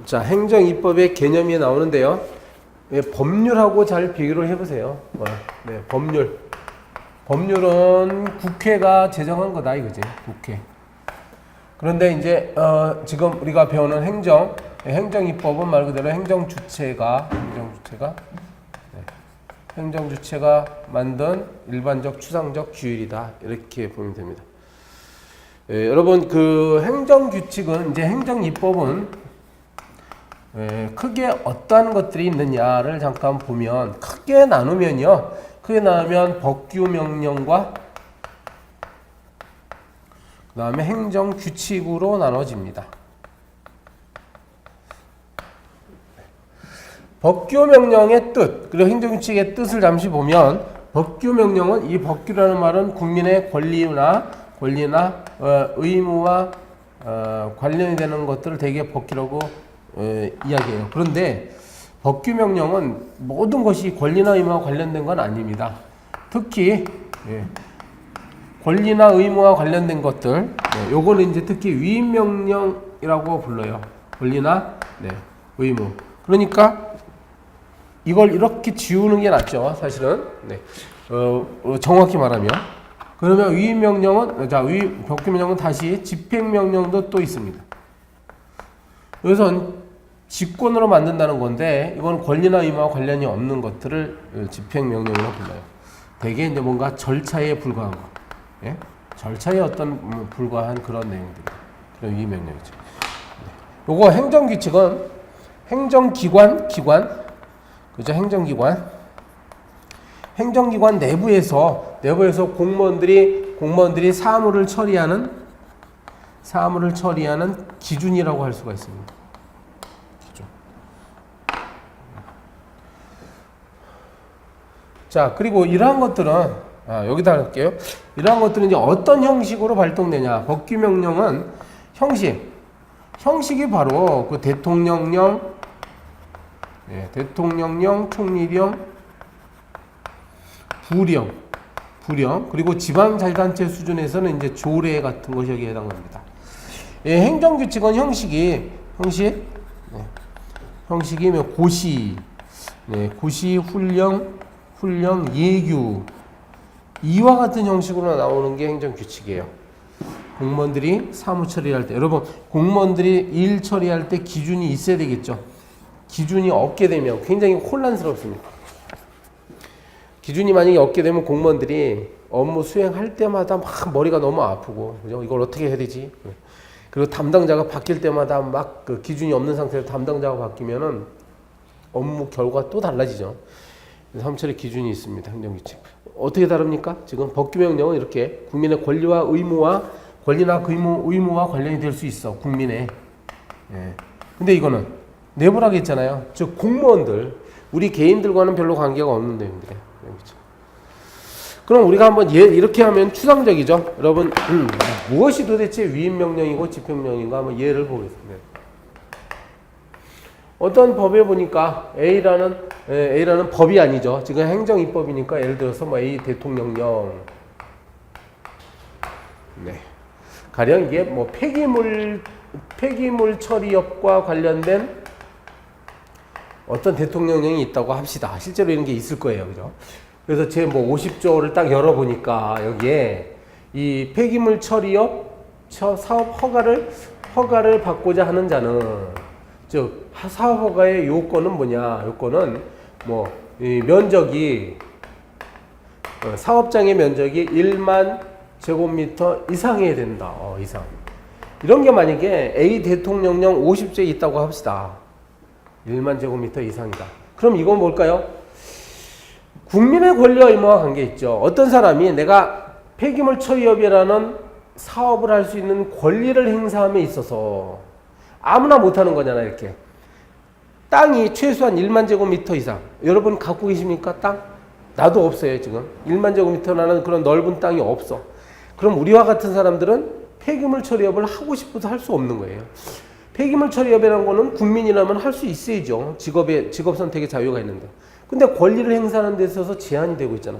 자, 행정입법의 개념이 나오는데요. 예, 법률하고 잘 비교를 해보세요. 네, 법률. 법률은 국회가 제정한 거다 이거지. 국회. 그런데 이제 지금 우리가 배우는 행정입법은 말 그대로 행정주체가 만든 일반적 추상적 규율이다 이렇게 보면 됩니다. 예, 여러분 그 행정규칙은 이제 행정입법은 크게 어떠한 것들이 있느냐를 잠깐 보면 크게 나누면 법규명령과 그 다음에 행정규칙으로 나눠집니다. 법규명령의 뜻 그리고 행정규칙의 뜻을 잠시 보면 법규명령은 이 법규라는 말은 국민의 권리나 의무와 관련이 되는 것들을 대개 법규라고 이야기해요. 그런데 법규명령은 모든 것이 권리나 의무와 관련된 건 아닙니다. 특히 권리나 의무와 관련된 것들, 요거는 이제 특히 위임명령이라고 불러요. 권리나 의무. 그러니까 이걸 이렇게 지우는 게 낫죠. 사실은 정확히 말하면. 그러면 위임명령은 법규명령은 다시 집행명령도 또 있습니다. 여기서 직권으로 만든다는 건데 이건 권리나 의무와 관련이 없는 것들을 집행명령이라고 불러요. 대개 이제 뭔가 절차에 불과한 거, 절차에 어떤 불과한 그런 내용들, 그런 위임명령이죠. 요거 행정규칙은 행정기관, 그죠? 행정기관 내부에서 공무원들이 사무를 처리하는 기준이라고 할 수가 있습니다. 기준. 자, 그리고 이러한 것들은 여기다 할게요. 이러한 것들은 이제 어떤 형식으로 발동되냐? 법규명령은 형식이 바로 그 대통령령, 총리령, 부령, 그리고 지방자치단체 수준에서는 이제 조례 같은 것이 여기에 해당합니다. 행정규칙은 형식이 고시, 훈령, 예규 이와 같은 형식으로 나오는 게 행정규칙이에요. 공무원들이 사무 처리할 때, 여러분 공무원들이 일 처리할 때 기준이 있어야 되겠죠. 기준이 없게 되면 굉장히 혼란스럽습니다. 기준이 만약에 없게 되면 공무원들이 업무 수행할 때마다 막 머리가 너무 아프고, 그죠? 이걸 어떻게 해야 되지? 그리고 담당자가 바뀔 때마다 막 그 기준이 없는 상태에서 담당자가 바뀌면은 업무 결과가 또 달라지죠. 사무처리 기준이 있습니다. 행정규칙. 어떻게 다릅니까? 지금 법규명령은 이렇게 국민의 권리나 의무와 관련이 될 수 있어. 국민의. 근데 이거는 내부라고 했잖아요. 즉 공무원들, 우리 개인들과는 별로 관계가 없는 내용들이에요. 그럼 우리가 한번 이렇게 하면 추상적이죠. 여러분 무엇이 도대체 위임명령이고 집행명령인가 한번 예를 보겠습니다. 어떤 법에 보니까 A라는 법이 아니죠. 지금 행정입법이니까 예를 들어서 뭐 A 대통령령, 가령 이게 뭐 폐기물 처리업과 관련된 어떤 대통령령이 있다고 합시다. 실제로 이런 게 있을 거예요, 그죠? 그래서 제 뭐 50조를 딱 열어보니까 여기에 이 폐기물 처리업 사업 허가를 받고자 하는 자는, 즉 사업 허가의 요건은 뭐냐? 요건은 뭐 이 면적이 사업장의 면적이 1만 제곱미터 이상해야 된다. 이상. 이런 게 만약에 A 대통령령 50조에 있다고 합시다. 1만 제곱미터 이상이다. 그럼 이건 뭘까요? 국민의 권리와 의무와 관계 있죠. 어떤 사람이 내가 폐기물 처리업이라는 사업을 할 수 있는 권리를 행사함에 있어서 아무나 못하는 거잖아요. 이렇게 땅이 최소한 1만 제곱미터 이상, 여러분 갖고 계십니까? 땅? 나도 없어요. 지금 1만 제곱미터라는 그런 넓은 땅이 없어. 그럼 우리와 같은 사람들은 폐기물 처리업을 하고 싶어도 할 수 없는 거예요. 폐기물 처리업이라는 거는 국민이라면 할 수 있어야죠. 직업 선택의 자유가 있는데. 근데 권리를 행사하는 데 있어서 제한이 되고 있잖아.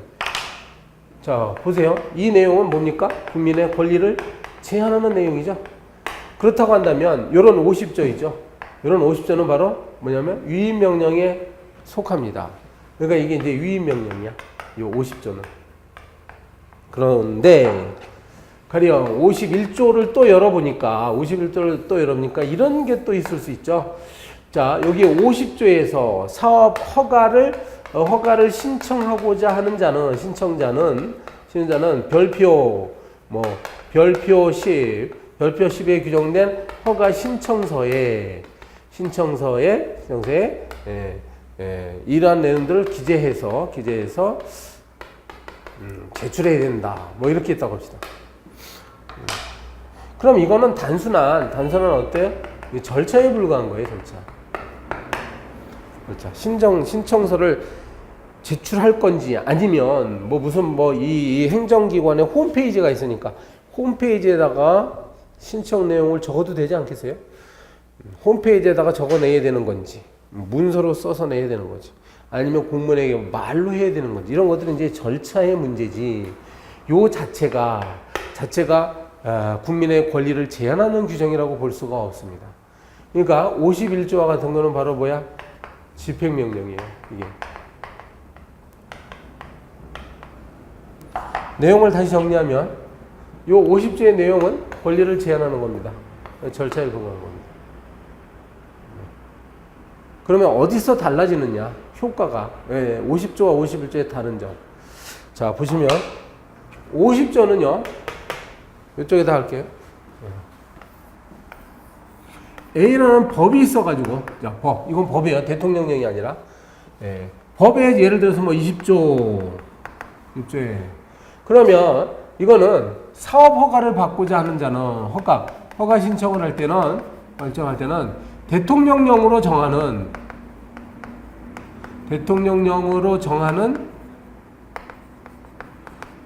자, 보세요. 이 내용은 뭡니까? 국민의 권리를 제한하는 내용이죠. 그렇다고 한다면 이런 50조이죠. 이런 50조는 바로 뭐냐면 위임 명령에 속합니다. 그러니까 이게 이제 위임 명령이야. 이 50조는. 그런데 가령 51조를 또 열어보니까 51조를 또 열어보니까 이런 게 또 있을 수 있죠. 자, 여기 50조에서 사업 허가를 신청하고자 하는 자는 신청자는 별표 10에 규정된 허가 신청서에 이러한 내용들을 기재해서 제출해야 된다. 뭐 이렇게 했다고 합시다. 그럼 이거는 단순한 어때요? 절차에 불과한 거예요, 절차. 신청서를 제출할 건지 아니면 이 행정기관의 홈페이지가 있으니까 홈페이지에다가 신청 내용을 적어도 되지 않겠어요? 홈페이지에다가 적어내야 되는 건지 문서로 써서 내야 되는 거지 아니면 공무원에게 말로 해야 되는 건지 이런 것들은 이제 절차의 문제지 요 자체가 국민의 권리를 제한하는 규정이라고 볼 수가 없습니다. 그러니까 51조와 같은 거는 바로 뭐야? 집행명령이에요. 이게 내용을 다시 정리하면 요 50조의 내용은 권리를 제한하는 겁니다. 절차에 불과한 겁니다. 그러면 어디서 달라지느냐? 효과가 50조와 51조의 다른 점. 자, 보시면 50조는요. 이쪽에다 할게요. A라는 법이 있어가지고, 자, 이건 법이에요. 대통령령이 아니라. 법에 예를 들어서 20조에. 그러면 이거는 사업 허가를 받고자 하는 자는 허가 신청을 할 때는, 대통령령으로 정하는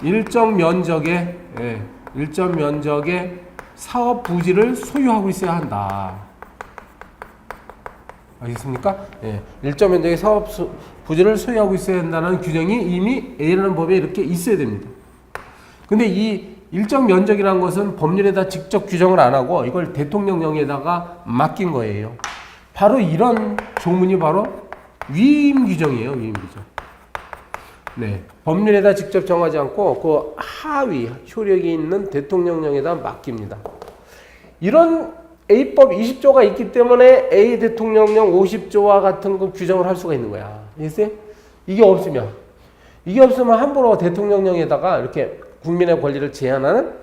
일정 면적의 사업 부지를 소유하고 있어야 한다. 알겠습니까? 일정 면적의 사업 부지를 소유하고 있어야 한다는 규정이 이미 A라는 법에 이렇게 있어야 됩니다. 근데 이 일정 면적이라는 것은 법률에다 직접 규정을 안 하고 이걸 대통령령에다가 맡긴 거예요. 바로 이런 조문이 바로 위임 규정이에요. 위임 규정. 법률에다 직접 정하지 않고 그 하위 효력이 있는 대통령령에다 맡깁니다. 이런 A법 20조가 있기 때문에 A 대통령령 50조와 같은 거 규정을 할 수가 있는 거야. 알겠어요? 이게 없으면 함부로 대통령령에다가 이렇게 국민의 권리를 제한하는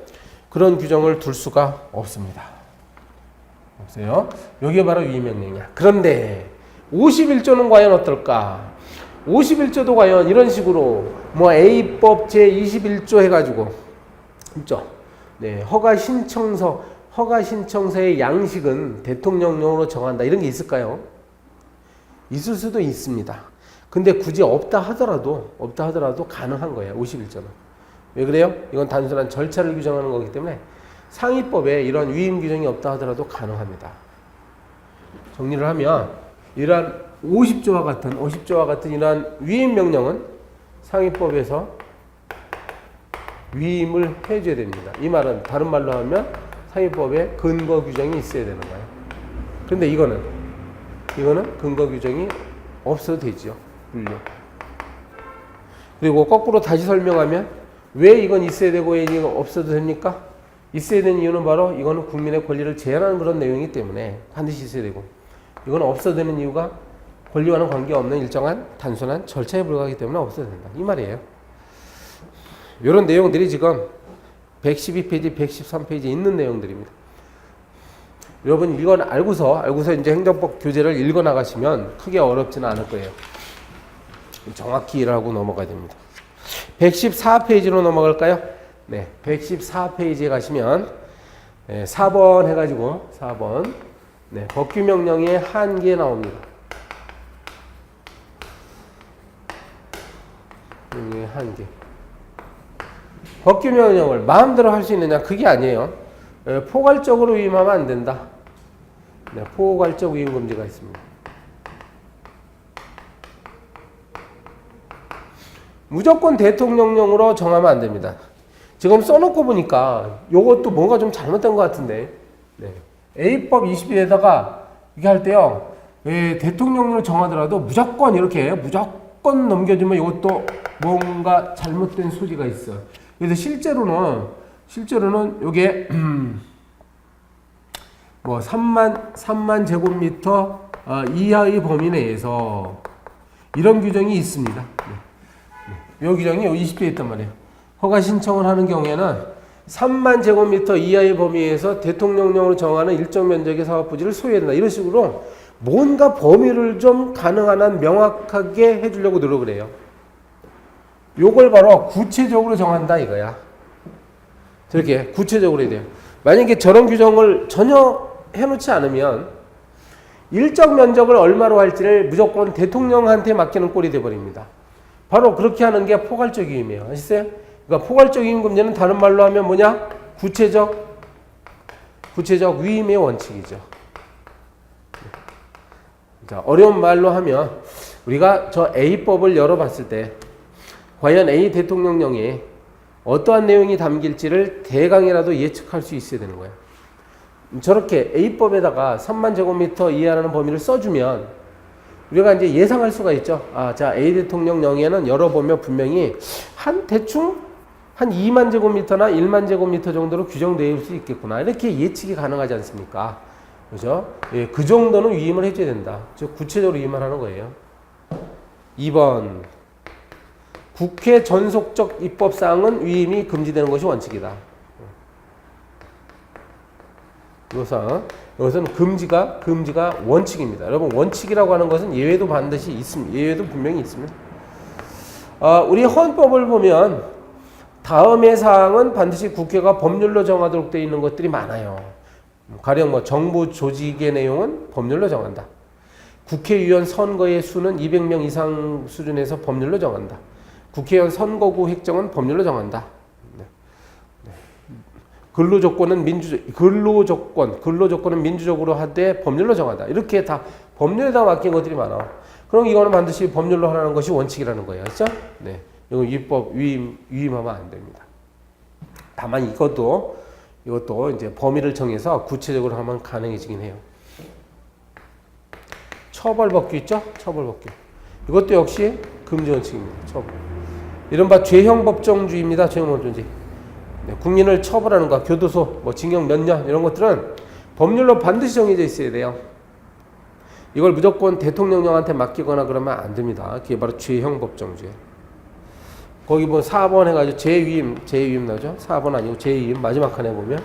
그런 규정을 둘 수가 없습니다. 없어요. 이게 바로 위임명령이야. 그런데 51조는 과연 어떨까? 51조도 과연 이런 식으로 A법 제21조 해가지고 있죠. 허가 신청서의 양식은 대통령령으로 정한다. 이런 게 있을까요? 있을 수도 있습니다. 근데 굳이 없다 하더라도 가능한 거예요. 51조는. 왜 그래요? 이건 단순한 절차를 규정하는 거기 때문에 상위법에 이런 위임 규정이 없다 하더라도 가능합니다. 정리를 하면 이러한 50조와 같은 이러한 위임 명령은 상위법에서 위임을 해줘야 됩니다. 이 말은 다른 말로 하면 상위법에 근거 규정이 있어야 되는 거예요. 그런데 이거는 근거 규정이 없어도 되죠. 물론. 그리고 거꾸로 다시 설명하면 왜 이건 있어야 되고 왜 이건 없어도 됩니까? 있어야 되는 이유는 바로 이거는 국민의 권리를 제한하는 그런 내용이기 때문에 반드시 있어야 되고 이건 없어도 되는 이유가 권리와는 관계없는 일정한 단순한 절차에 불과하기 때문에 없어도 된다. 이 말이에요. 이런 내용들이 지금 112페이지, 113페이지에 있는 내용들입니다. 여러분 이건 알고서 이제 행정법 교재를 읽어 나가시면 크게 어렵지는 않을 거예요. 정확히 일하고 넘어가야 됩니다. 114페이지로 넘어갈까요? 114페이지에 가시면 4번 해가지고 4번 법규명령의 한계 나옵니다. 한계. 법규명령을 마음대로 할 수 있느냐? 그게 아니에요. 포괄적으로 위임하면 안 된다. 포괄적 위임 금지가 있습니다. 무조건 대통령령으로 정하면 안 됩니다. 지금 써놓고 보니까 이것도 뭔가 좀 잘못된 것 같은데 A법 20에다가 이게 할 때요. 대통령령을 정하더라도 무조건 이렇게 무조건 넘겨주면 이것도 뭔가 잘못된 소지가 있어. 그래서 실제로는 이게 뭐 3만 제곱미터 이하의 범위 내에서 이런 규정이 있습니다. 이 규정이 20대 있단 말이에요. 허가 신청을 하는 경우에는 3만 제곱미터 이하의 범위에서 대통령령으로 정하는 일정 면적의 사업부지를 소유해야 된다. 이런 식으로 뭔가 범위를 좀 가능한 한 명확하게 해주려고 노력을 해요. 요걸 바로 구체적으로 정한다 이거야. 저렇게 구체적으로 해야 돼요. 만약에 저런 규정을 전혀 해놓지 않으면 일정 면적을 얼마로 할지를 무조건 대통령한테 맡기는 꼴이 돼버립니다. 바로 그렇게 하는 게 포괄적 위임이에요. 아시겠어요? 그러니까 포괄적 위임 금지는 다른 말로 하면 뭐냐? 구체적 위임의 원칙이죠. 자, 어려운 말로 하면 우리가 저 A법을 열어봤을 때 과연 A 대통령령에 어떠한 내용이 담길지를 대강이라도 예측할 수 있어야 되는 거예요. 저렇게 A법에다가 3만 제곱미터 이하라는 범위를 써주면 우리가 이제 예상할 수가 있죠. 자, A 대통령령에는 열어보면 분명히 대충 한 2만 제곱미터나 1만 제곱미터 정도로 규정될 수 있겠구나. 이렇게 예측이 가능하지 않습니까? 그죠? 예, 그 정도는 위임을 해줘야 된다. 즉, 구체적으로 위임을 하는 거예요. 2번. 국회 전속적 입법사항은 위임이 금지되는 것이 원칙이다. 이것은 금지가 원칙입니다. 여러분, 원칙이라고 하는 것은 예외도 반드시 있습니다. 예외도 분명히 있습니다. 우리 헌법을 보면 다음의 사항은 반드시 국회가 법률로 정하도록 되어 있는 것들이 많아요. 가령 뭐 정부 조직의 내용은 법률로 정한다. 국회의원 선거의 수는 200명 이상 수준에서 법률로 정한다. 국회의원 선거구 획정은 법률로 정한다. 근로조건은 민주적으로 하되 법률로 정한다. 이렇게 다 법률에다 맡긴 것들이 많아. 그럼 이거는 반드시 법률로 하라는 것이 원칙이라는 거예요. 그렇죠? 네. 이거 위임하면 안 됩니다. 다만 이것도 이제 범위를 정해서 구체적으로 하면 가능해지긴 해요. 처벌법규 있죠? 처벌법규. 이것도 역시 금지 원칙입니다. 처벌. 이른바 죄형법정주의입니다. 죄형법정주의. 네, 국민을 처벌하는 것, 교도소, 뭐 징역 몇 년 이런 것들은 법률로 반드시 정해져 있어야 돼요. 이걸 무조건 대통령령한테 맡기거나 그러면 안 됩니다. 그게 바로 죄형법정주의. 거기 뭐 4번 해가지고 재위임 나오죠? 4번 아니고 재위임 마지막 칸에 보면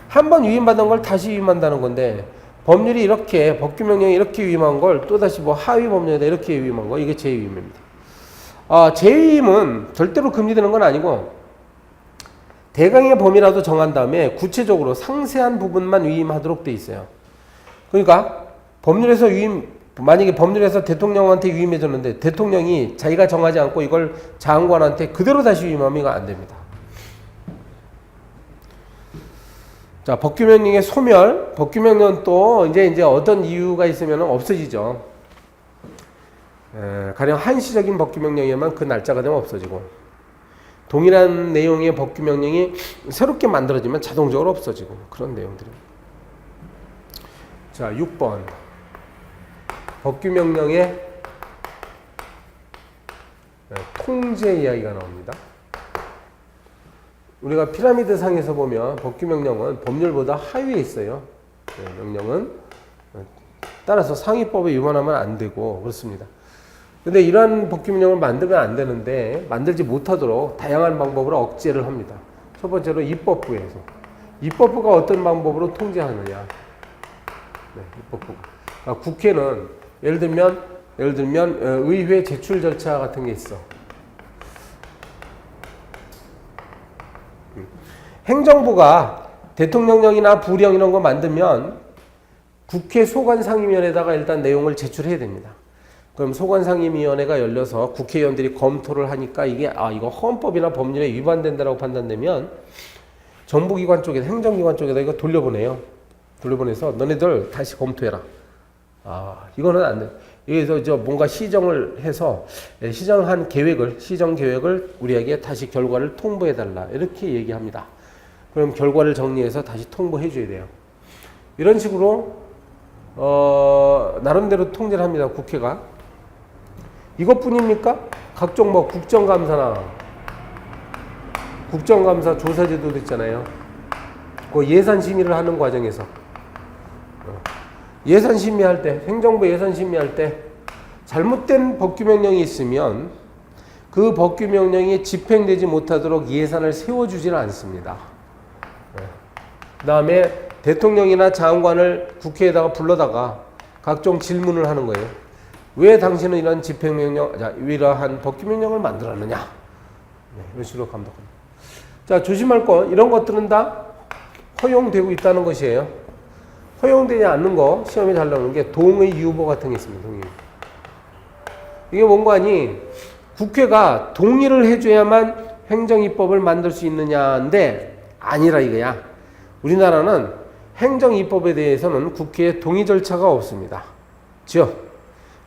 한 번 위임받은 걸 다시 위임한다는 건데 법률이 이렇게 법규명령이 이렇게 위임한 걸 또다시 뭐 하위 법령에다 이렇게 위임한 거 이게 재위임입니다. 재위임은 절대로 금지되는 건 아니고 대강의 범위라도 정한 다음에 구체적으로 상세한 부분만 위임하도록 돼 있어요. 그러니까 법률에서 만약에 법률에서 대통령한테 위임해줬는데 대통령이 자기가 정하지 않고 이걸 장관한테 그대로 다시 위임하면 이거 안 됩니다. 자, 법규명령의 소멸. 법규명령은 또 이제 어떤 이유가 있으면 없어지죠. 가령 한시적인 법규명령이면 그 날짜가 되면 없어지고 동일한 내용의 법규명령이 새롭게 만들어지면 자동적으로 없어지고 그런 내용들입니다. 자, 6번. 법규명령의 통제 이야기가 나옵니다. 우리가 피라미드 상에서 보면 법규명령은 법률보다 하위에 있어요. 명령은 따라서 상위법에 위반하면 안 되고 그렇습니다. 근데 이러한 법규명령을 만들면 안 되는데 만들지 못하도록 다양한 방법으로 억제를 합니다. 첫 번째로 입법부에서. 입법부가 어떤 방법으로 통제하느냐. 네, 입법부가. 국회는 예를 들면 의회 제출 절차 같은 게 있어. 행정부가 대통령령이나 부령 이런 거 만들면 국회 소관상임위원회에다가 일단 내용을 제출해야 됩니다. 그럼 소관상임위원회가 열려서 국회의원들이 검토를 하니까 이게 이거 헌법이나 법률에 위반된다라고 판단되면 정부기관 쪽에다 행정기관 쪽에다 이거 돌려보내요. 돌려보내서 너네들 다시 검토해라. 이거는 안 돼. 여기서 뭔가 시정을 해서 시정 계획을 우리에게 다시 결과를 통보해달라. 이렇게 얘기합니다. 그럼 결과를 정리해서 다시 통보해줘야 돼요. 이런 식으로 나름대로 통제를 합니다. 국회가. 이것뿐입니까? 각종 뭐 국정감사나 국정감사 조사제도도 있잖아요. 그 예산 심의를 하는 과정에서 예산 심의할 때, 행정부 예산 심의할 때 잘못된 법규명령이 있으면 그 법규명령이 집행되지 못하도록 예산을 세워주지는 않습니다. 그 다음에 대통령이나 장관을 국회에다가 불러다가 각종 질문을 하는 거예요. 왜 당신은 이런 집행명령, 이러한 법규명령을 만들었느냐? 네, 이런 식으로 감독합니다. 자, 조심할 건 이런 것들은 다 허용되고 있다는 것이에요. 허용되지 않는 거 시험에 잘 나오는 게 동의 유보 같은 게 있습니다. 동의. 이게 뭔가 하니 국회가 동의를 해줘야만 행정입법을 만들 수 있느냐인데 아니라 이거야. 우리나라는 행정입법에 대해서는 국회의 동의 절차가 없습니다. 즉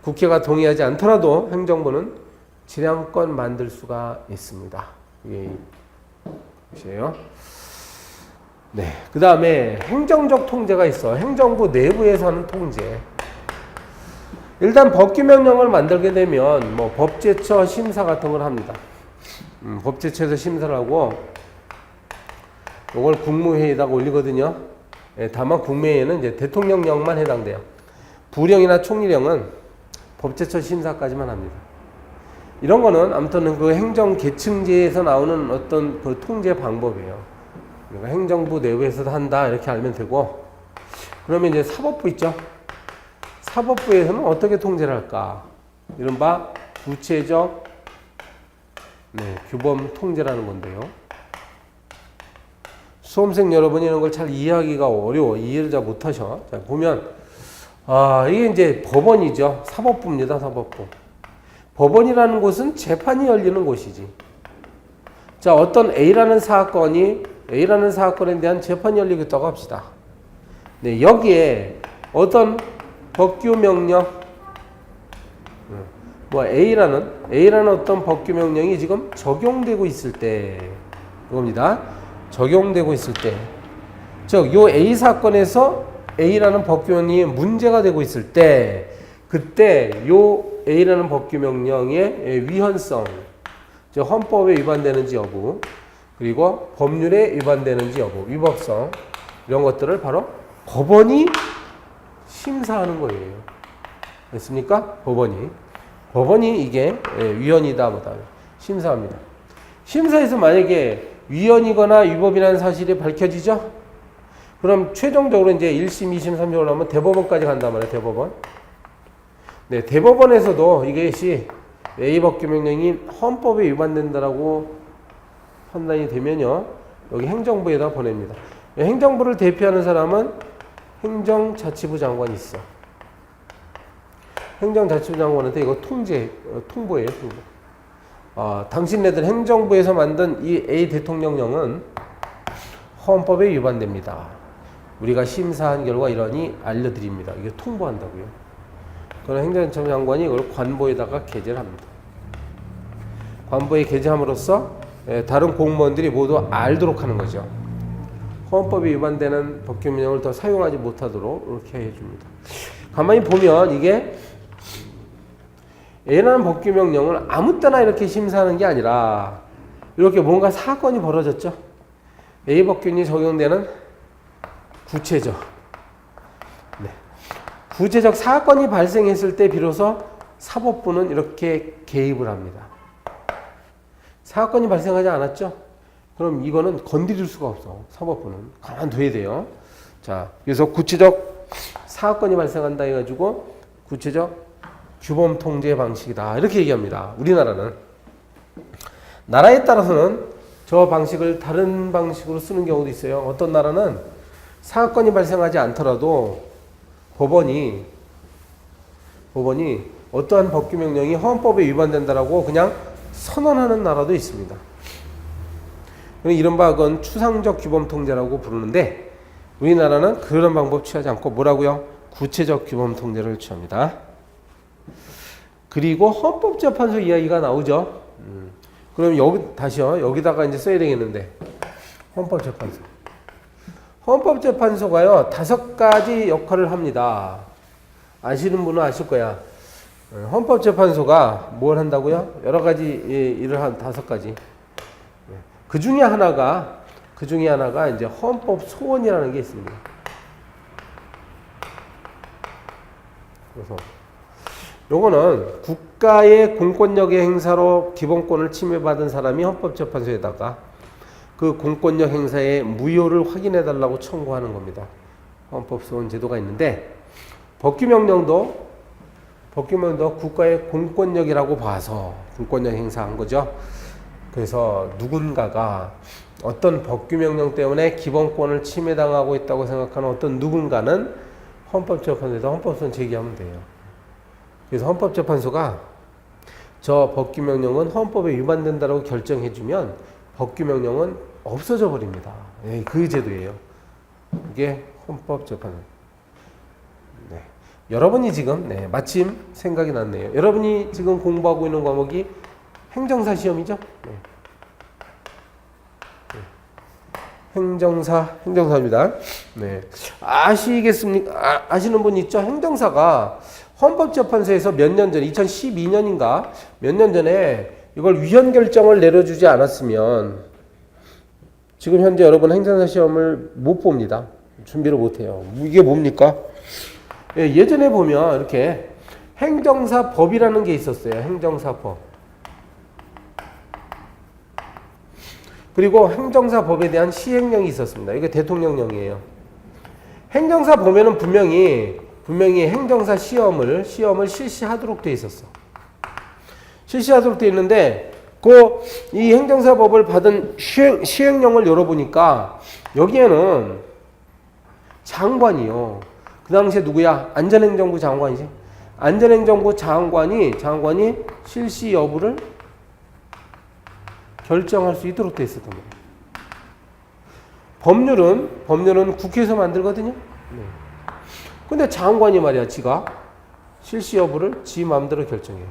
국회가 동의하지 않더라도 행정부는 지량권 만들 수가 있습니다. 이게 것이에요. 네, 그 다음에 행정적 통제가 있어. 행정부 내부에서 하는 통제. 일단 법규명령을 만들게 되면 뭐 법제처 심사 같은 걸 합니다. 법제처에서 심사를 하고 이걸 국무회의에다가 올리거든요. 예, 다만 국무회의는 이제 대통령령만 해당돼요. 부령이나 총리령은 법제처 심사까지만 합니다. 이런 거는 아무튼 그 행정 계층제에서 나오는 어떤 그 통제 방법이에요. 그러니까 행정부 내부에서도 한다 이렇게 알면 되고, 그러면 이제 사법부 있죠. 사법부에서는 어떻게 통제를 할까? 이른바 구체적 규범 통제라는 건데요. 수험생 여러분이 이런 걸 잘 이해하기가 어려워. 이해를 잘 못하셔. 자, 보면 이게 이제 법원이죠. 사법부입니다. 사법부. 법원이라는 곳은 재판이 열리는 곳이지. 자, 어떤 A라는 사건에 대한 재판이 열리겠다고 합시다. 네, 여기에 어떤 법규명령, A라는 어떤 법규명령이 지금 적용되고 있을 때, 이겁니다. 적용되고 있을 때, 즉, 요 A 사건에서 A라는 법규명령이 문제가 되고 있을 때, 그때 요 A라는 법규명령의 위헌성, 즉 헌법에 위반되는지 여부, 그리고 법률에 위반되는지 여부, 위법성, 이런 것들을 바로 법원이 심사하는 거예요. 됐습니까? 법원이 이게 위헌이다 뭐다 심사합니다. 심사에서 만약에 위헌이거나 위법이라는 사실이 밝혀지죠? 그럼 최종적으로 이제 1심, 2심, 3심으로 하면 대법원까지 간단 말이에요. 대법원. 네, 대법원에서도 이것이 A 법규명령이 헌법에 위반된다라고 판단이 되면요, 여기 행정부에다 보냅니다. 행정부를 대표하는 사람은 행정자치부 장관이 있어. 행정자치부 장관한테 이거 통보예요. 통보. 당신네들 행정부에서 만든 이 A 대통령령은 헌법에 위반됩니다. 우리가 심사한 결과 이러니 알려드립니다. 이게 통보한다고요. 그런 행정자치부 장관이 이걸 관보에다가 게재를 합니다. 관보에 게재함으로써 다른 공무원들이 모두 알도록 하는 거죠. 헌법에 위반되는 법규명령을 더 사용하지 못하도록 이렇게 해줍니다. 가만히 보면 이게 A라는 법규명령을 아무 때나 이렇게 심사하는 게 아니라 이렇게 뭔가 사건이 벌어졌죠. A 법규명령이 적용되는 구체적 사건이 발생했을 때 비로소 사법부는 이렇게 개입을 합니다. 사건이 발생하지 않았죠? 그럼 이거는 건드릴 수가 없어. 사법부는 가만둬야 돼요. 자, 그래서 구체적 사건이 발생한다 해가지고 구체적 규범 통제 방식이다 이렇게 얘기합니다. 우리나라는. 나라에 따라서는 저 방식을 다른 방식으로 쓰는 경우도 있어요. 어떤 나라는 사건이 발생하지 않더라도 법원이 어떠한 법규명령이 헌법에 위반된다라고 그냥 선언하는 나라도 있습니다. 이른바 그건 추상적 규범 통제라고 부르는데, 우리나라는 그런 방법 취하지 않고 뭐라고요? 구체적 규범 통제를 취합니다. 그리고 헌법재판소 이야기가 나오죠. 그럼 여기다가 이제 써야 되겠는데, 헌법재판소가요 5가지 역할을 합니다. 아시는 분은 아실 거야. 헌법재판소가 뭘 한다고요? 여러 가지 일을 한 5가지. 그 중에 하나가 이제 헌법 소원이라는 게 있습니다. 그래서 요거는 국가의 공권력의 행사로 기본권을 침해받은 사람이 헌법재판소에다가 그 공권력 행사의 무효를 확인해 달라고 청구하는 겁니다. 헌법소원 제도가 있는데 법규명령도 국가의 공권력이라고 봐서 공권력 행사한 거죠. 그래서 누군가가 어떤 법규명령 때문에 기본권을 침해당하고 있다고 생각하는 어떤 누군가는 헌법재판소에다 헌법소원 제기하면 돼요. 그래서 헌법재판소가 저 법규명령은 헌법에 위반된다고 결정해주면 법규명령은 없어져 버립니다. 그 제도예요. 이게 헌법재판소. 네. 여러분이 지금 마침 생각이 났네요. 여러분이 지금 공부하고 있는 과목이 행정사 시험이죠? 네. 행정사입니다. 네. 아시겠습니까? 아시는 분 있죠? 행정사가 헌법재판소에서 몇 년 전에 2012년인가 몇 년 전에 이걸 위헌 결정을 내려주지 않았으면 지금 현재 여러분 행정사 시험을 못 봅니다. 준비를 못 해요. 이게 뭡니까? 예전에 보면 이렇게 행정사법이라는 게 있었어요. 행정사법. 그리고 행정사법에 대한 시행령이 있었습니다. 이게 대통령령이에요. 행정사법에는 분명히 행정사 시험을 실시하도록 돼 있었어. 실시하도록 돼 있는데 이 행정사법을 받은 시행령을 열어보니까 여기에는 장관이요. 그 당시에 누구야? 안전행정부 장관이지. 안전행정부 장관이 실시 여부를 결정할 수 있도록 돼 있었던 거예요. 법률은 국회에서 만들거든요. 근데 장관이 말이야, 지가 실시 여부를 지 마음대로 결정해요.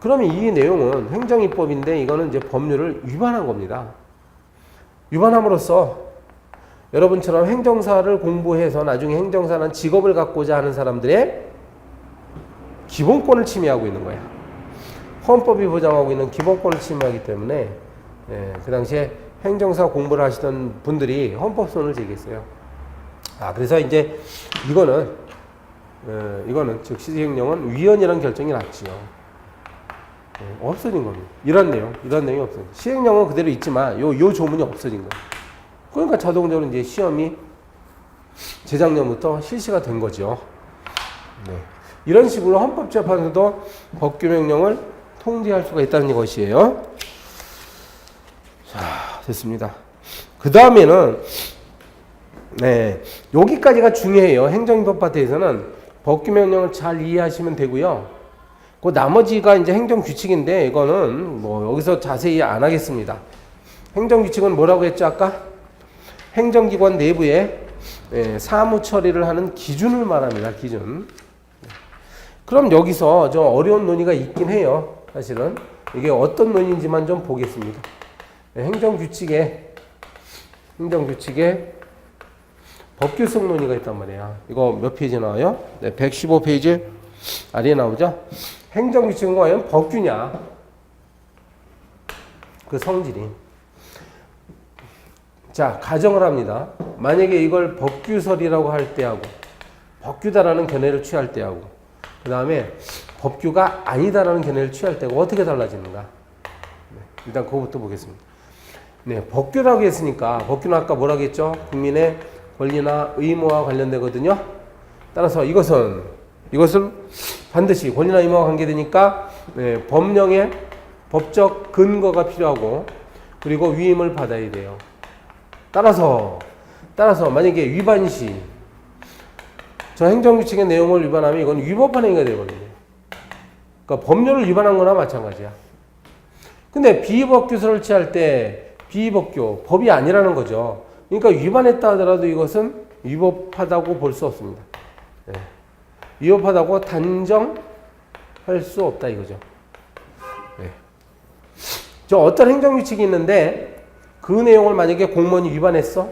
그러면 이 내용은 행정입법인데 이거는 이제 법률을 위반한 겁니다. 위반함으로써 여러분처럼 행정사를 공부해서 나중에 행정사는 직업을 갖고자 하는 사람들의 기본권을 침해하고 있는 거야. 헌법이 보장하고 있는 기본권을 침해하기 때문에 그 당시에 행정사 공부를 하시던 분들이 헌법소원을 제기했어요. 그래서 이제 이거는 즉 시행령은 위헌이라는 결정이 났지요. 없어진 겁니다. 이런 내용이 없어진. 시행령은 그대로 있지만 요 조문이 없어진 거예요. 그러니까 자동적으로 이제 시험이 재작년부터 실시가 된 거죠. 네. 이런 식으로 헌법재판소도 법규명령을 통제할 수가 있다는 것이에요. 자, 됐습니다. 그 다음에는 여기까지가 중요해요. 행정입법 파트에서는 법규명령을 잘 이해하시면 되고요. 그 나머지가 이제 행정규칙인데 이거는 뭐 여기서 자세히 안 하겠습니다. 행정규칙은 뭐라고 했죠 아까? 행정기관 내부에 사무 처리를 하는 기준을 말합니다. 기준. 그럼 여기서 좀 어려운 논의가 있긴 해요. 사실은 이게 어떤 논의인지만 좀 보겠습니다. 행정규칙에 법규성 논의가 있단 말이야. 이거 몇 페이지 나와요? 115페이지 아래에 나오죠? 행정규칙은 과연 법규냐? 그 성질이. 자, 가정을 합니다. 만약에 이걸 법규설이라고 할 때하고 법규다라는 견해를 취할 때하고 그 다음에 법규가 아니다라는 견해를 취할 때가 어떻게 달라지는가? 일단 그거부터 보겠습니다. 법규라고 했으니까 법규는 아까 뭐라고 했죠? 국민의 권리나 의무와 관련되거든요. 따라서 이것은 반드시 권리나 의무와 관계되니까 법령의 법적 근거가 필요하고 그리고 위임을 받아야 돼요. 따라서 만약에 위반 시 저 행정규칙의 내용을 위반하면 이건 위법한 행위가 되거든요. 그러니까 법률을 위반한 거나 마찬가지야. 근데 비법규설을 취할 때 비법규, 법이 아니라는 거죠. 그러니까 위반했다 하더라도 이것은 위법하다고 볼 수 없습니다. 위법하다고 단정할 수 없다 이거죠. 저 어떤 행정규칙이 있는데 그 내용을 만약에 공무원이 위반했어?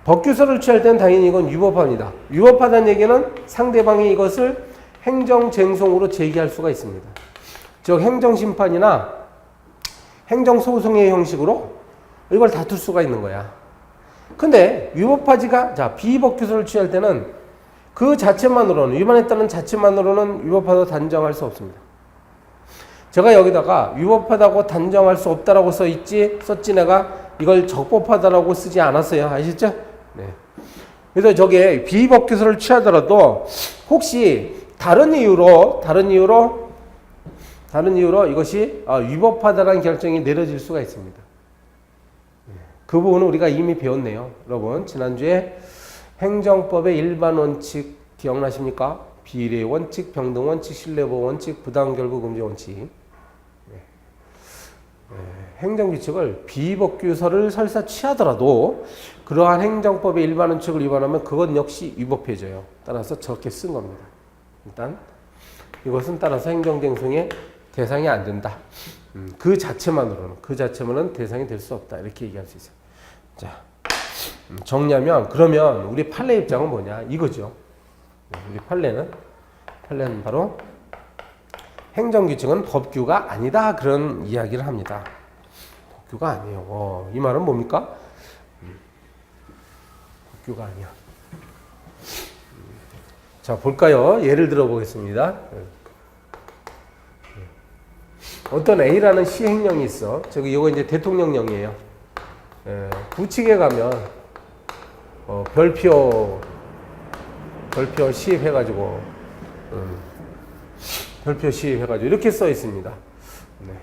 법규서를 취할 때는 당연히 이건 위법합니다. 위법하다는 얘기는 상대방이 이것을 행정쟁송으로 제기할 수가 있습니다. 즉 행정심판이나 행정소송의 형식으로 이걸 다툴 수가 있는 거야. 근데 위법하지가, 자, 비법규서를 취할 때는 그 자체만으로는, 위반했다는 자체만으로는 위법하다고 단정할 수 없습니다. 제가 여기다가 위법하다고 단정할 수 없다라고 썼지 내가 이걸 적법하다라고 쓰지 않았어요. 아시죠? 네. 그래서 저게 비법규서를 취하더라도 혹시 다른 이유로 이것이 위법하다라는 결정이 내려질 수가 있습니다. 그 부분은 우리가 이미 배웠네요. 여러분, 지난주에 행정법의 일반 원칙 기억나십니까? 비례 원칙, 평등 원칙, 신뢰보호 원칙, 부당결부 금지 원칙. 행정규칙을 비법규서를 설사 취하더라도 그러한 행정법의 일반 원칙을 위반하면 그것 역시 위법해져요. 따라서 저렇게 쓴 겁니다. 일단 이것은 따라서 행정쟁송의 대상이 안 된다. 그 자체만으로는 대상이 될 수 없다. 이렇게 얘기할 수 있어요. 자, 정리하면 그러면 우리 판례 입장은 뭐냐 이거죠. 우리 판례는 바로 행정규칙은 법규가 아니다. 그런 이야기를 합니다. 법규가 아니에요. 이 말은 뭡니까? 법규가 아니야. 자, 볼까요? 예를 들어 보겠습니다. 어떤 A라는 시행령이 있어. 이거 이제 대통령령이에요. 부칙에 가면 별표 시입해가지고 이렇게 써 있습니다. 네.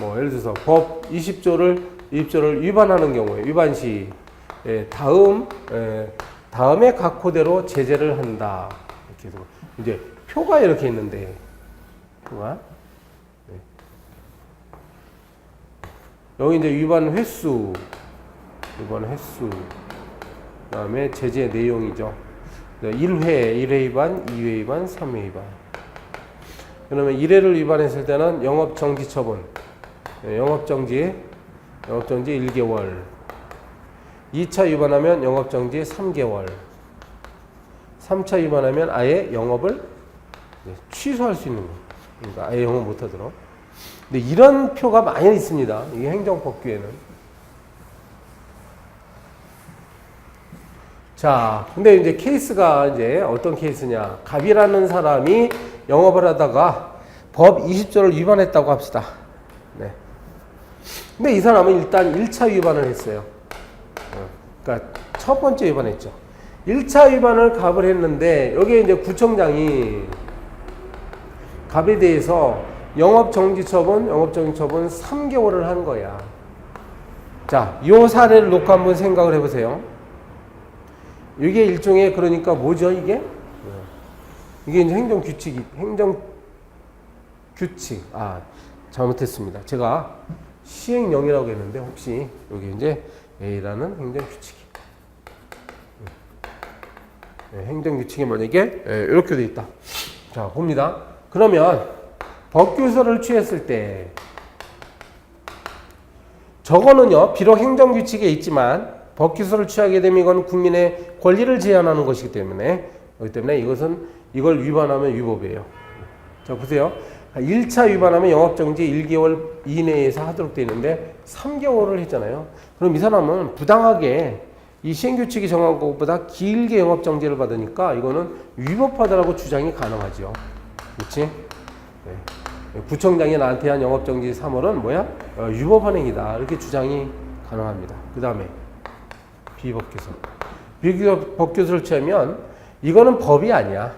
뭐 예를 들어서 법 20조를 위반하는 경우에 위반 시 다음에 각호대로 제재를 한다. 이렇게 해서 이제 표가 이렇게 있는데 표가 여기 이제 위반 횟수 그다음에 제재 내용이죠. 1회 위반, 2회 위반, 3회 위반. 그러면 1회를 위반했을 때는 영업정지 처분. 영업정지 1개월. 2차 위반하면 영업정지 3개월. 3차 위반하면 아예 영업을 취소할 수 있는 거예요. 그러니까 아예 영업 못하도록. 근데 이런 표가 많이 있습니다. 이게 행정법규에는. 자, 근데 이제 케이스가 이제 어떤 케이스냐. 갑이라는 사람이 영업을 하다가 법 20조를 위반했다고 합시다. 네. 근데 이 사람은 일단 1차 위반을 했어요. 그러니까 첫 번째 위반했죠. 1차 위반을 갑을 했는데 여기에 이제 구청장이 갑에 대해서 영업정지 처분 3개월을 한 거야. 자, 이 사례를 놓고 한번 생각을 해보세요. 이게 일종의 그러니까 뭐죠 이게? 이게 이제 행정규칙. 잘못했습니다. 제가 시행령이라고 했는데 혹시 여기 이제 A라는 행정규칙이. 행정규칙이 만약에 이렇게 돼 있다. 자, 봅니다. 그러면 법규서를 취했을 때 저거는요 비록 행정규칙에 있지만 법규서를 취하게 되면 이건 국민의 권리를 제한하는 것이기 때문에 그렇기 때문에 이걸 위반하면 위법이에요. 자, 보세요. 1차 위반하면 영업정지 1개월 이내에서 하도록 되어 있는데 3개월을 했잖아요. 그럼 이 사람은 부당하게 이 시행규칙이 정한 것보다 길게 영업정지를 받으니까 이거는 위법하다라고 주장이 가능하죠. 그렇지? 네. 구청장이 나한테 한 영업정지 3월은 뭐야? 위법한 행위다. 이렇게 주장이 가능합니다. 그 다음에 비법규서. 비법규서를 취하면 이거는 법이 아니야.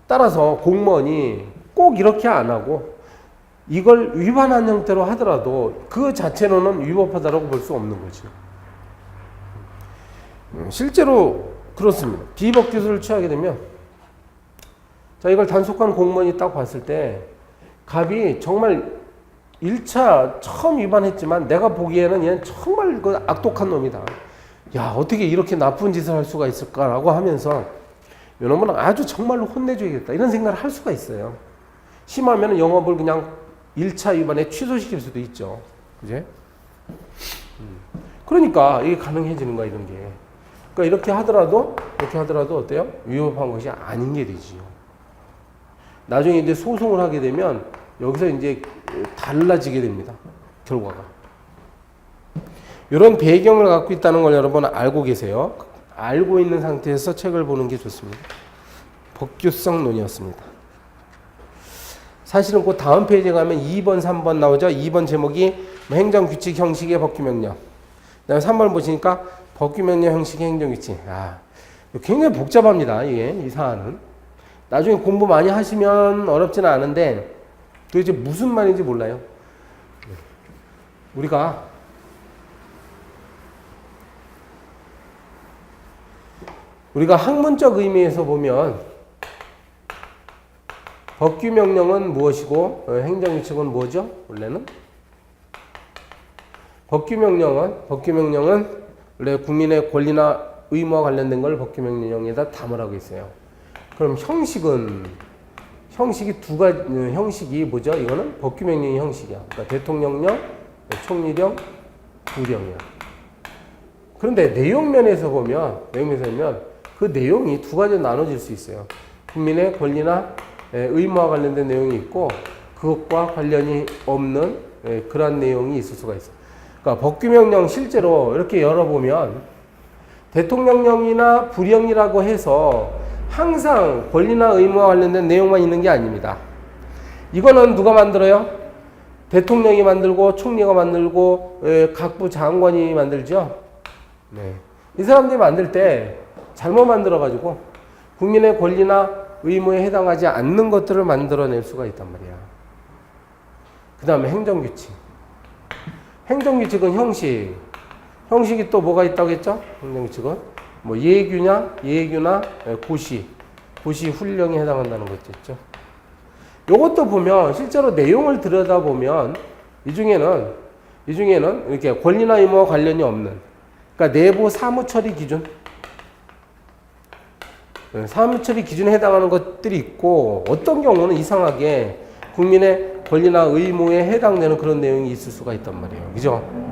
따라서 공무원이 꼭 이렇게 안 하고 이걸 위반한 형태로 하더라도 그 자체로는 위법하다고 볼 수 없는 거지. 실제로 그렇습니다. 비법규서를 취하게 되면 자, 이걸 단속한 공무원이 딱 봤을 때 갑이 정말 1차 처음 위반했지만 내가 보기에는 얘는 정말 그 악독한 놈이다. 야, 어떻게 이렇게 나쁜 짓을 할 수가 있을까라고 하면서 이놈은 아주 정말로 혼내줘야겠다. 이런 생각을 할 수가 있어요. 심하면 영업을 그냥 1차 위반에 취소시킬 수도 있죠. 그제? 그러니까 이게 가능해지는 거야, 이런 게. 그러니까 이렇게 하더라도 어때요? 위법한 것이 아닌 게 되지요. 나중에 이제 소송을 하게 되면 여기서 이제 달라지게 됩니다. 결과가. 이런 배경을 갖고 있다는 걸 여러분 알고 계세요. 알고 있는 상태에서 책을 보는 게 좋습니다. 법규성 논이었습니다. 사실은 그 다음 페이지에 가면 2번, 3번 나오죠. 2번 제목이 행정규칙 형식의 법규명령. 그다음에 3번 보시니까 법규명령 형식의 행정규칙. 굉장히 복잡합니다. 이게 이 사안은. 나중에 공부 많이 하시면 어렵지는 않은데 도대체 무슨 말인지 몰라요. 우리가 학문적 의미에서 보면 법규명령은 무엇이고 행정규칙은 뭐죠? 원래는 법규명령은 원래 국민의 권리나 의무와 관련된 걸 법규명령에다 담으라고 했어요. 그럼 형식이 두 가지 형식이 뭐죠? 이거는 법규명령의 형식이야. 그러니까 대통령령, 총리령, 부령이야. 그런데 내용면에서 보면 그 내용이 두 가지로 나눠질 수 있어요. 국민의 권리나 의무와 관련된 내용이 있고 그것과 관련이 없는 그러한 내용이 있을 수가 있어요. 그러니까 법규명령 실제로 이렇게 열어보면 대통령령이나 부령이라고 해서 항상 권리나 의무와 관련된 내용만 있는 게 아닙니다. 이거는 누가 만들어요? 대통령이 만들고 총리가 만들고 각부 장관이 만들죠. 네. 이 사람들이 만들 때 잘못 만들어가지고 국민의 권리나 의무에 해당하지 않는 것들을 만들어낼 수가 있단 말이야. 그 다음에 행정규칙. 행정규칙은 형식이 또 뭐가 있다고 했죠? 행정규칙은 뭐 예규나 고시 훈령에 해당한다는 것도 있죠. 요것도 보면 실제로 내용을 들여다보면 이 중에는 이렇게 권리나 의무와 관련이 없는, 그러니까 내부 사무처리 기준에 해당하는 것들이 있고 어떤 경우는 이상하게 국민의 권리나 의무에 해당되는 그런 내용이 있을 수가 있단 말이에요. 그죠?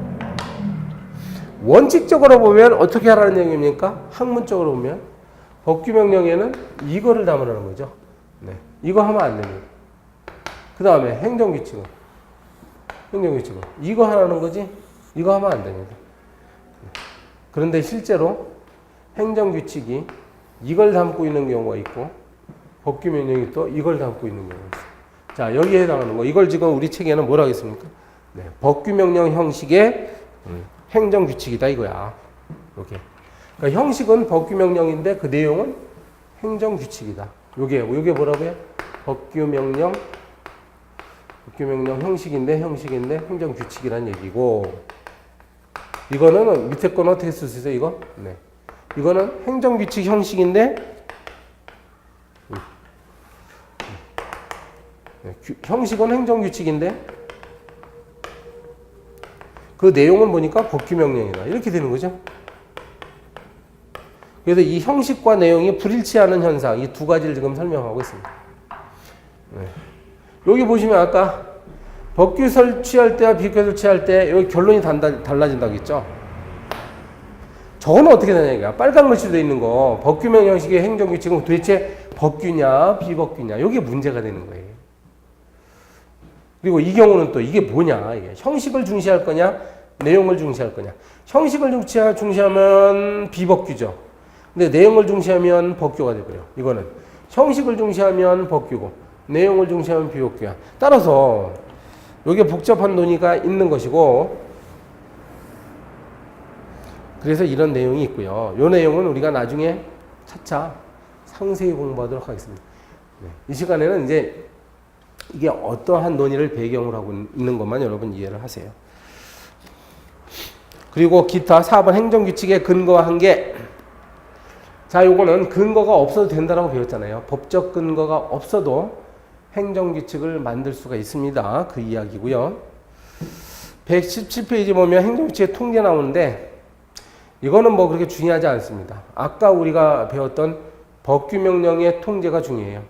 원칙적으로 보면 어떻게 하라는 내용입니까? 학문적으로 보면 법규명령에는 이거를 담으라는 거죠. 네. 이거 하면 안 됩니다. 그 다음에 행정규칙은 이거 하라는 거지 이거 하면 안 됩니다. 그런데 실제로 행정규칙이 이걸 담고 있는 경우가 있고 법규명령이 또 이걸 담고 있는 경우가 있어요. 자, 여기에 해당하는 거 이걸 지금 우리 책에는 뭐라고 했습니까? 네, 법규명령 형식의 행정규칙이다 이거야. 이렇게. 그러니까 형식은 법규명령인데 그 내용은 행정규칙이다. 요게 뭐라고요? 법규명령 형식인데 행정규칙이란 얘기고, 이거는 밑에 거는 어떻게 쓸 수 있어요? 이거? 네. 이거는 행정규칙 형식인데 형식은 행정규칙인데 그 내용은 보니까 법규명령이다. 이렇게 되는 거죠. 그래서 이 형식과 내용이 불일치하는 현상, 이 두 가지를 지금 설명하고 있습니다. 네. 여기 보시면 아까 법규 설치할 때와 비규 설치할 때 여기 결론이 달라진다고 했죠. 저거는 어떻게 되냐 이거야. 빨간 글씨로 되어 있는 거 법규명 형식의 행정규칙은 도대체 법규냐 비법규냐 이게 문제가 되는 거예요. 그리고 이 경우는 또 이게 뭐냐, 이게 형식을 중시할 거냐 내용을 중시할 거냐. 형식을 중시하면 비법규죠. 근데 내용을 중시하면 법규가 되고요. 이거는 형식을 중시하면 법규고 내용을 중시하면 비법규야. 따라서 이게 복잡한 논의가 있는 것이고, 그래서 이런 내용이 있고요. 이 내용은 우리가 나중에 차차 상세히 공부하도록 하겠습니다. 네. 이 시간에는 이제 이게 어떠한 논의를 배경으로 하고 있는 것만 여러분 이해를 하세요. 그리고 기타 4번 행정규칙의 근거와 한계. 자, 요거는 근거가 없어도 된다라고 배웠잖아요. 법적 근거가 없어도 행정규칙을 만들 수가 있습니다. 그 이야기고요. 117페이지 보면 행정규칙의 통계 나오는데 이거는 뭐 그렇게 중요하지 않습니다. 아까 우리가 배웠던 법규명령의 통제가 중요해요.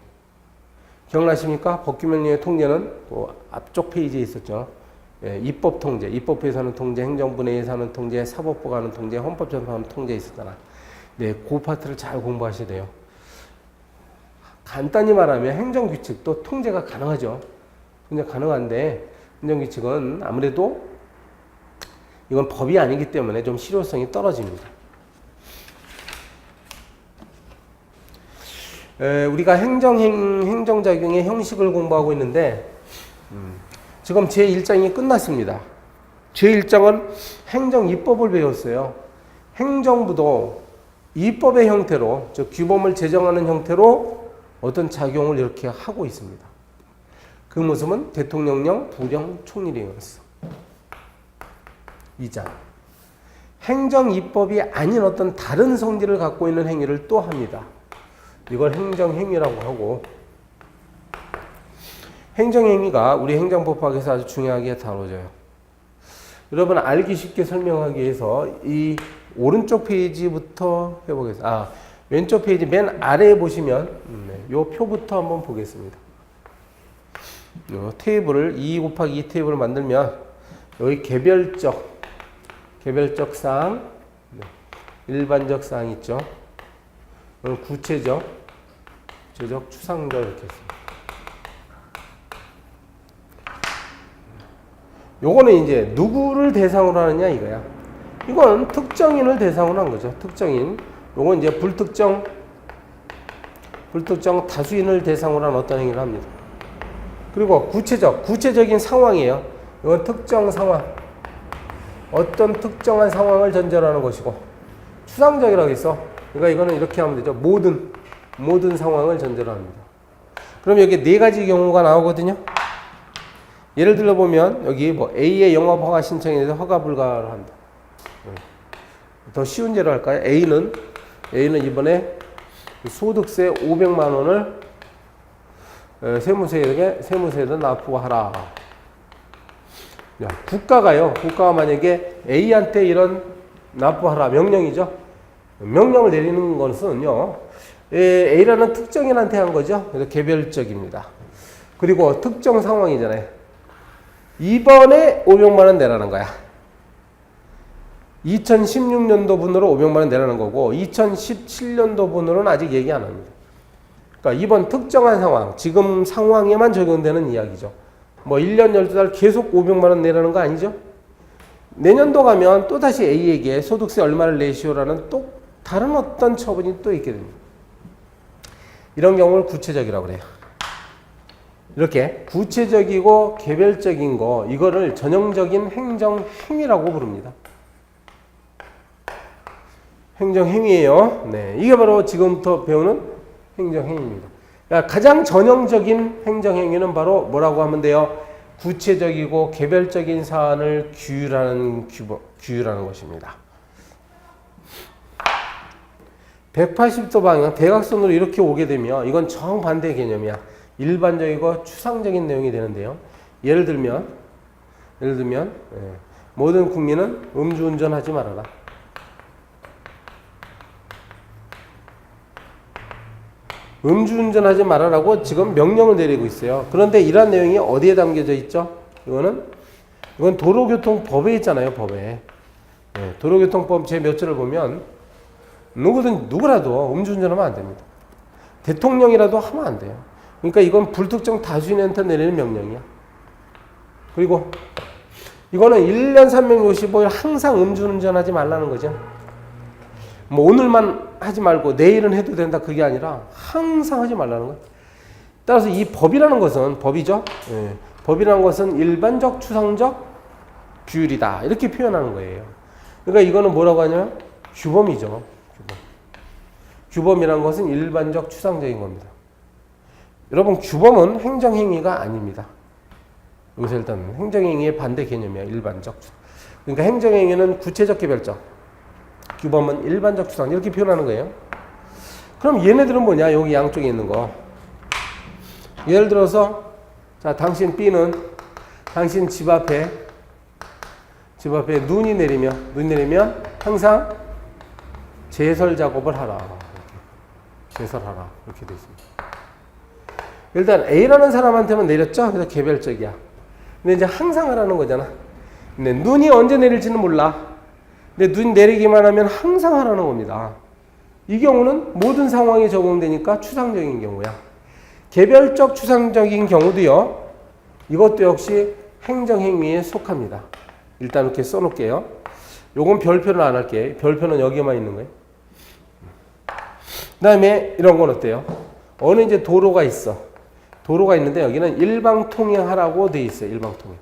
기억나십니까? 법규명령의 통제는 또 앞쪽 페이지에 있었죠. 예, 입법 통제, 입법부에서 하는 통제, 행정부 내에서 하는 통제, 사법부가 하는 통제, 헌법재판소 하는 통제 있었잖아. 네, 그 파트를 잘 공부하셔야 돼요. 간단히 말하면 행정규칙도 통제가 가능하죠. 통제 가능한데 행정규칙은 아무래도 이건 법이 아니기 때문에 좀 실효성이 떨어집니다. 우리가 행정작용의 형식을 공부하고 있는데 지금 제1장이 끝났습니다. 제1장은 행정입법을 배웠어요. 행정부도 입법의 형태로, 즉 규범을 제정하는 형태로 어떤 작용을 이렇게 하고 있습니다. 그 모습은 대통령령, 부령, 총리령이었어. 2장. 행정입법이 아닌 어떤 다른 성질을 갖고 있는 행위를 또 합니다. 이걸 행정행위라고 하고, 행정행위가 우리 행정법학에서 아주 중요하게 다뤄져요. 여러분 알기 쉽게 설명하기 위해서 이 오른쪽 페이지부터 해보겠습니다. 왼쪽 페이지 맨 아래에 보시면 이 표부터 한번 보겠습니다. 요 테이블을 2 곱하기 2 테이블을 만들면 여기 개별적 사항, 일반적 사항 있죠. 구체적, 추상적 이렇게 있습니다. 요거는 이제 누구를 대상으로 하느냐 이거야. 이건 특정인을 대상으로 한 거죠. 특정인. 요건 이제 불특정 다수인을 대상으로 한 어떤 행위를 합니다. 그리고 구체적인 상황이에요. 이건 특정 상황. 어떤 특정한 상황을 전제로 하는 것이고, 추상적이라고 했어. 그러니까 이거는 이렇게 하면 되죠. 모든 상황을 전제로 합니다. 그럼 여기 네 가지 경우가 나오거든요. 예를 들어 보면 여기 뭐 A의 영업 허가 신청에 대해서 허가 불가를 한다. 더 쉬운 예로 할까요? A는 이번에 소득세 500만 원을 세무서에다 납부하라. 국가가 만약에 A한테 이런 납부하라 명령이죠. 명령을 내리는 것은요, A라는 특정인한테 한 거죠. 그래서 개별적입니다. 그리고 특정 상황이잖아요. 이번에 500만 원 내라는 거야. 2016년도 분으로 500만 원 내라는 거고 2017년도 분으로는 아직 얘기 안 합니다. 그러니까 이번 특정한 상황, 지금 상황에만 적용되는 이야기죠. 뭐 1년 12달 계속 500만 원 내라는 거 아니죠? 내년도 가면 또다시 A에게 소득세 얼마를 내시오라는 또 다른 어떤 처분이 또 있게 됩니다. 이런 경우를 구체적이라고 그래요. 이렇게 구체적이고 개별적인 거, 이거를 전형적인 행정행위라고 부릅니다. 행정행위예요. 네, 이게 바로 지금부터 배우는 행정행위입니다. 그러니까 가장 전형적인 행정행위는 바로 뭐라고 하면 돼요? 구체적이고 개별적인 사안을 규율하는 것입니다. 180도 방향, 대각선으로 이렇게 오게 되면 이건 정반대 개념이야. 일반적이고 추상적인 내용이 되는데요. 예를 들면 모든 국민은 음주운전하지 말아라. 음주운전하지 말아라고 지금 명령을 내리고 있어요. 그런데 이러한 내용이 어디에 담겨져 있죠? 이건 도로교통법에 있잖아요. 법에. 도로교통법 제 몇 절을 보면 누구라도 음주운전하면 안 됩니다. 대통령이라도 하면 안 돼요. 그러니까 이건 불특정 다수인한테 내리는 명령이야. 그리고 이거는 1년 365일 항상 음주운전하지 말라는 거죠. 뭐 오늘만 하지 말고 내일은 해도 된다 그게 아니라 항상 하지 말라는 거예요. 따라서 이 법이라는 것은 법이죠. 법이라는 것은 일반적, 추상적 규율이다 이렇게 표현하는 거예요. 그러니까 이거는 뭐라고 하냐면 규범이죠. 규범이라는 것은 일반적, 추상적인 겁니다. 여러분 규범은 행정행위가 아닙니다. 여기서 일단 행정행위의 반대 개념이야. 일반적. 그러니까 행정행위는 구체적, 개별적. 규범은 일반적, 추상 이렇게 표현하는 거예요. 그럼 얘네들은 뭐냐? 여기 양쪽에 있는 거. 예를 들어서 자 당신 B는 당신 집 앞에 눈이 내리면 항상 제설 작업을 하라. 제설하라. 이렇게 되어 있습니다. 일단 A라는 사람한테만 내렸죠? 그래서 개별적이야. 근데 이제 항상 하라는 거잖아. 근데 눈이 언제 내릴지는 몰라. 근데 눈 내리기만 하면 항상 하라는 겁니다. 이 경우는 모든 상황에 적용되니까 추상적인 경우야. 개별적 추상적인 경우도요. 이것도 역시 행정행위에 속합니다. 일단 이렇게 써놓을게요. 요건 별표는 안 할게. 별표는 여기에만 있는 거예요. 그 다음에 이런 건 어때요? 어느 이제 도로가 있어. 도로가 있는데 여기는 일방통행하라고 돼 있어요. 일방통행.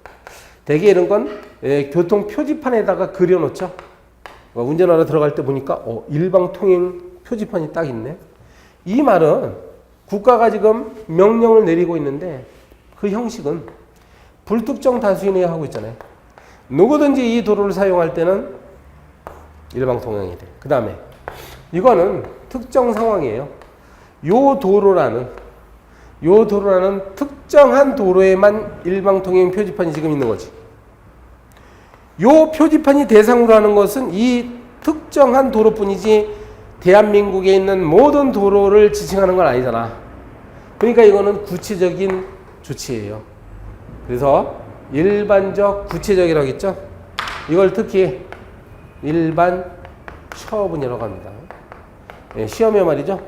대개 이런 건 교통 표지판에다가 그려놓죠. 운전하러 들어갈 때 보니까 일방통행 표지판이 딱 있네. 이 말은 국가가 지금 명령을 내리고 있는데 그 형식은 불특정 다수인에 하고 있잖아요. 누구든지 이 도로를 사용할 때는 일방통행이 돼. 그 다음에 이거는 특정 상황이에요. 요 도로라는 특정한 도로에만 일방통행 표지판이 지금 있는 거지. 요 표지판이 대상으로 하는 것은 이 특정한 도로뿐이지 대한민국에 있는 모든 도로를 지칭하는 건 아니잖아. 그러니까 이거는 구체적인 조치예요. 그래서 일반적 구체적이라고 했죠. 이걸 특히 일반 처분이라고 합니다. 시험에 말이죠.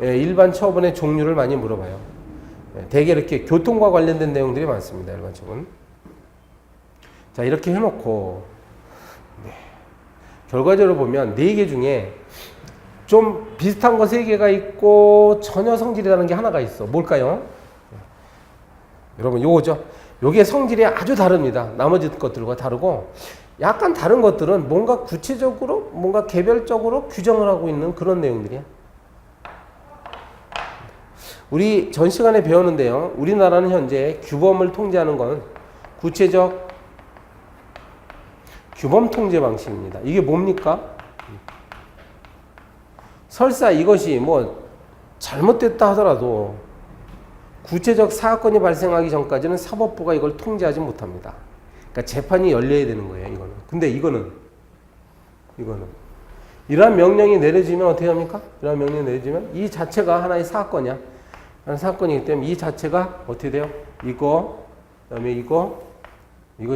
일반 처분의 종류를 많이 물어봐요. 대개 이렇게 교통과 관련된 내용들이 많습니다. 일반 처분. 자, 이렇게 해놓고 결과적으로 보면 4개 중에 좀 비슷한 거 3개가 있고 전혀 성질이 다른 게 하나가 있어. 뭘까요? 여러분 요거죠. 요게 성질이 아주 다릅니다. 나머지 것들과 다르고 약간 다른 것들은 뭔가 구체적으로 뭔가 개별적으로 규정을 하고 있는 그런 내용들이야. 우리 전 시간에 배웠는데요. 우리나라는 현재 규범을 통제하는 건 구체적 규범 통제 방식입니다. 이게 뭡니까? 설사 이것이 뭐 잘못됐다 하더라도 구체적 사건이 발생하기 전까지는 사법부가 이걸 통제하지 못합니다. 그러니까 재판이 열려야 되는 거예요. 이거는. 근데 이거는 이러한 명령이 내려지면 어떻게 합니까? 이러한 명령이 내려지면 이 자체가 하나의 사건이야. 하나의 사건이기 때문에 이 자체가 어떻게 돼요? 이거, 그다음에 이거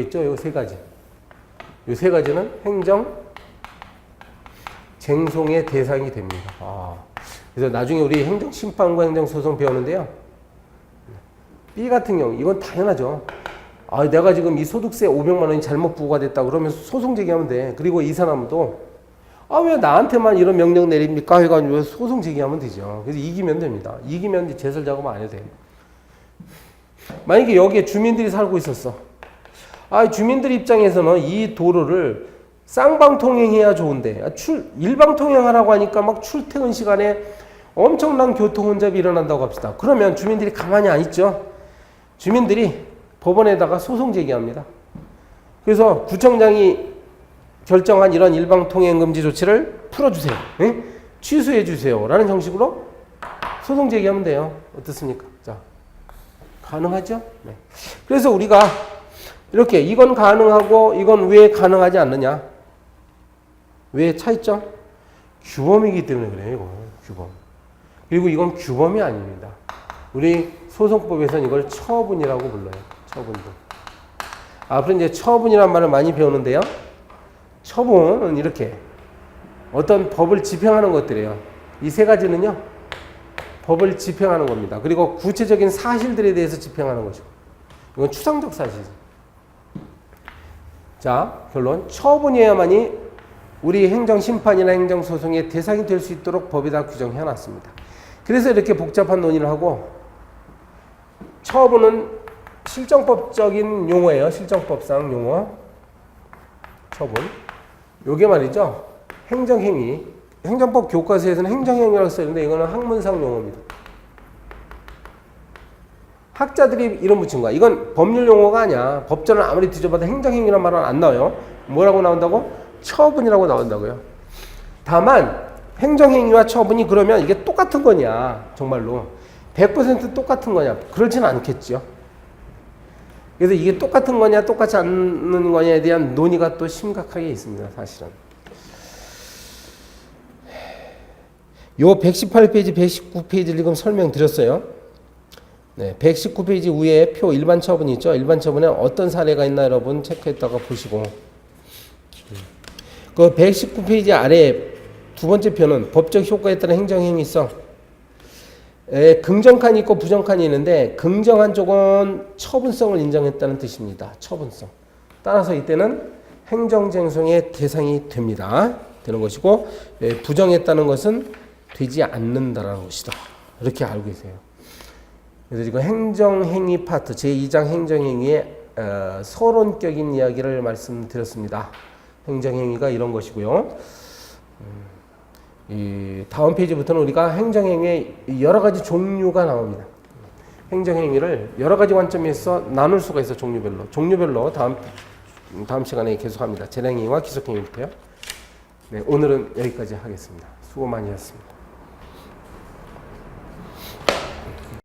있죠? 요 3가지. 요 3가지는 행정 쟁송의 대상이 됩니다. 그래서 나중에 우리 행정심판과 행정소송 배우는데요. B 같은 경우, 이건 당연하죠. 내가 지금 이 소득세 500만 원이 잘못 부과가 됐다 그러면 소송 제기하면 돼. 그리고 이 사람도 왜 나한테만 이런 명령 내립니까? 해가지고 소송 제기하면 되죠. 그래서 이기면 됩니다. 이기면 이제 제설 작업 안 해도 돼요. 만약에 여기에 주민들이 살고 있었어. 주민들 입장에서는 이 도로를 쌍방통행해야 좋은데 일방통행하라고 하니까 막 출퇴근 시간에 엄청난 교통 혼잡이 일어난다고 합시다. 그러면 주민들이 가만히 안 있죠. 주민들이 법원에다가 소송 제기합니다. 그래서 구청장이 결정한 이런 일방통행 금지 조치를 풀어주세요. 네? 취소해 주세요. 라는 형식으로 소송 제기하면 돼요. 어떻습니까? 자, 가능하죠? 네. 그래서 우리가 이렇게 이건 가능하고 이건 왜 가능하지 않느냐? 왜 차이점? 규범이기 때문에 그래요. 이거 규범. 그리고 이건 규범이 아닙니다. 우리 소송법에서는 이걸 처분이라고 불러요. 처분도. 앞으로 이제 처분이란 말을 많이 배우는데요. 처분은 이렇게 어떤 법을 집행하는 것들이에요. 이 3가지는요. 법을 집행하는 겁니다. 그리고 구체적인 사실들에 대해서 집행하는 거죠. 이건 추상적 사실이죠. 자, 결론. 처분이어야만이 우리 행정심판이나 행정소송의 대상이 될 수 있도록 법에다 규정해 놨습니다. 그래서 이렇게 복잡한 논의를 하고 처분은 실정법적인 용어예요. 실정법상 용어. 처분. 요게 말이죠. 행정행위. 행정법 교과서에서는 행정행위라고 써있는데 이거는 학문상 용어입니다. 학자들이 이름 붙인 거야. 이건 법률 용어가 아니야. 법전을 아무리 뒤져봐도 행정행위란 말은 안 나와요. 뭐라고 나온다고? 처분이라고 나온다고요. 다만 행정행위와 처분이 그러면 이게 똑같은 거냐? 정말로 100% 똑같은 거냐? 그렇지는 않겠죠. 그래서 이게 똑같은 거냐 똑같지 않는 거냐에 대한 논의가 또 심각하게 있습니다. 사실은. 요 118페이지 119페이지를 지금 설명드렸어요. 네, 119페이지 위에 표 일반 처분이 있죠. 일반 처분에 어떤 사례가 있나 여러분 체크했다가 보시고 그 119페이지 아래 두 번째 표현은 법적 효과에 따른 행정행위성. 긍정칸이 있고 부정칸이 있는데 긍정한 쪽은 처분성을 인정했다는 뜻입니다. 처분성. 따라서 이때는 행정쟁송의 대상이 되는 것이고 부정했다는 것은 되지 않는다라는 것이다. 이렇게 알고 계세요. 그래서 지금 행정행위 파트 제2장 행정행위의 서론격인 이야기를 말씀드렸습니다. 행정행위가 이런 것이고요. 이 다음 페이지부터는 우리가 행정행위의 여러 가지 종류가 나옵니다. 행정행위를 여러 가지 관점에서 나눌 수가 있어. 종류별로 다음 시간에 계속합니다. 재량행위와 기속행위부터요. 네, 오늘은 여기까지 하겠습니다. 수고 많이 하셨습니다.